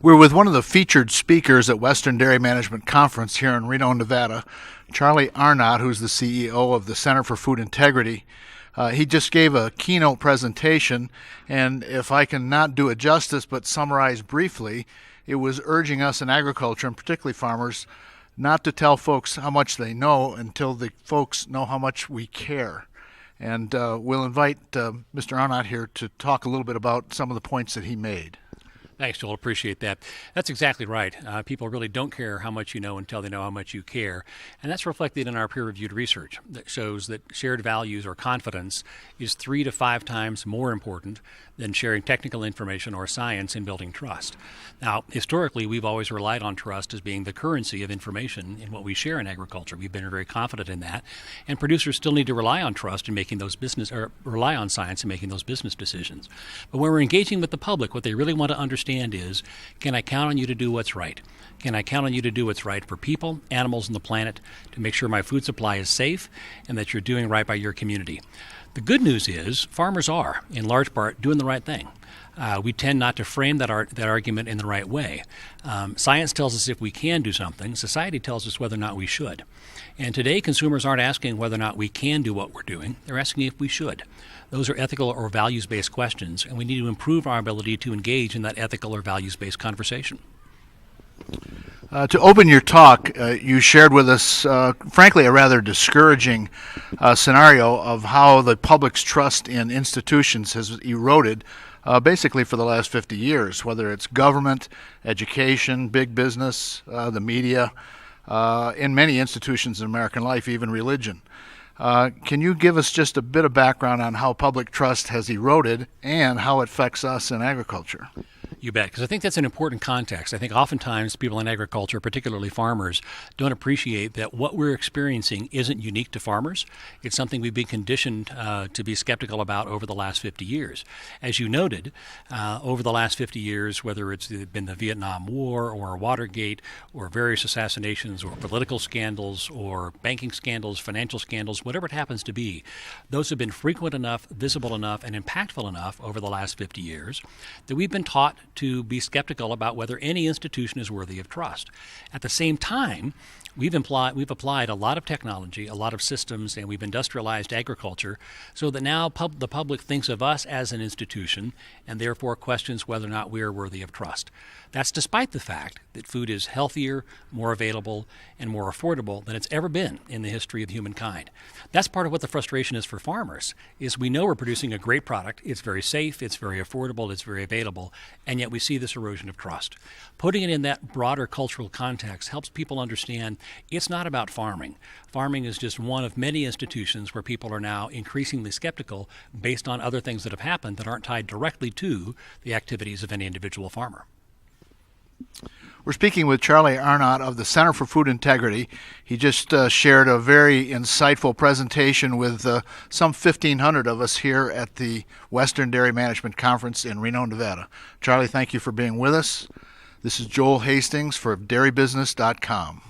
We're with one of the featured speakers at Western Dairy Management Conference here in Reno, Nevada, Charlie Arnot, who's the CEO of the Center for Food Integrity. He just gave a keynote presentation, and if I can not do it justice but summarize briefly, it was urging us in agriculture, and particularly farmers, not to tell folks how much they know until the folks know how much we care. And we'll invite Mr. Arnot here to talk a little bit about some of the points that he made. Thanks, Joel. Appreciate that. That's exactly right. People really don't care how much you know until they know how much you care. And that's reflected in our peer-reviewed research that shows that shared values or confidence is 3 to 5 times more important than sharing technical information or science in building trust. Now, historically, we've always relied on trust as being the currency of information in what we share in agriculture. We've been very confident in that. And producers still need to rely on trust in making those rely on science in making those business decisions. But when we're engaging with the public, what they really want to understand is, can I count on you to do what's right? Can I count on you to do what's right for people, animals, and the planet to make sure my food supply is safe and that you're doing right by your community? The good news is farmers are, in large part, doing the right thing. We tend not to frame that argument in the right way. Science tells us if we can do something. Society tells us whether or not we should. And today, consumers aren't asking whether or not we can do what we're doing. They're asking if we should. Those are ethical or values-based questions, and we need to improve our ability to engage in that ethical or values-based conversation. To open your talk, you shared with us, frankly, a rather discouraging scenario of how the public's trust in institutions has eroded basically for the last 50 years, whether it's government, education, big business, the media, in many institutions in American life, even religion. Can you give us just a bit of background on how public trust has eroded and how it affects us in agriculture? You bet, because I think that's an important context. I think oftentimes people in agriculture, particularly farmers, don't appreciate that what we're experiencing isn't unique to farmers. It's something we've been conditioned to be skeptical about over the last 50 years. As you noted, over the last 50 years, whether it's been the Vietnam War or Watergate or various assassinations or political scandals or banking scandals, financial scandals, whatever it happens to be, those have been frequent enough, visible enough, and impactful enough over the last 50 years that we've been taught to be skeptical about whether any institution is worthy of trust. At the same time, we've applied a lot of technology, a lot of systems, and we've industrialized agriculture so that now the public thinks of us as an institution and therefore questions whether or not we are worthy of trust. That's despite the fact that food is healthier, more available, and more affordable than it's ever been in the history of humankind. That's part of what the frustration is for farmers, is we know we're producing a great product, it's very safe, it's very affordable, it's very available, and yet we see this erosion of trust. Putting it in that broader cultural context helps people understand it's not about farming. Farming is just one of many institutions where people are now increasingly skeptical based on other things that have happened that aren't tied directly to the activities of any individual farmer. We're speaking with Charlie Arnot of the Center for Food Integrity. He just shared a very insightful presentation with some 1,500 of us here at the Western Dairy Management Conference in Reno, Nevada. Charlie, thank you for being with us. This is Joel Hastings for dairybusiness.com.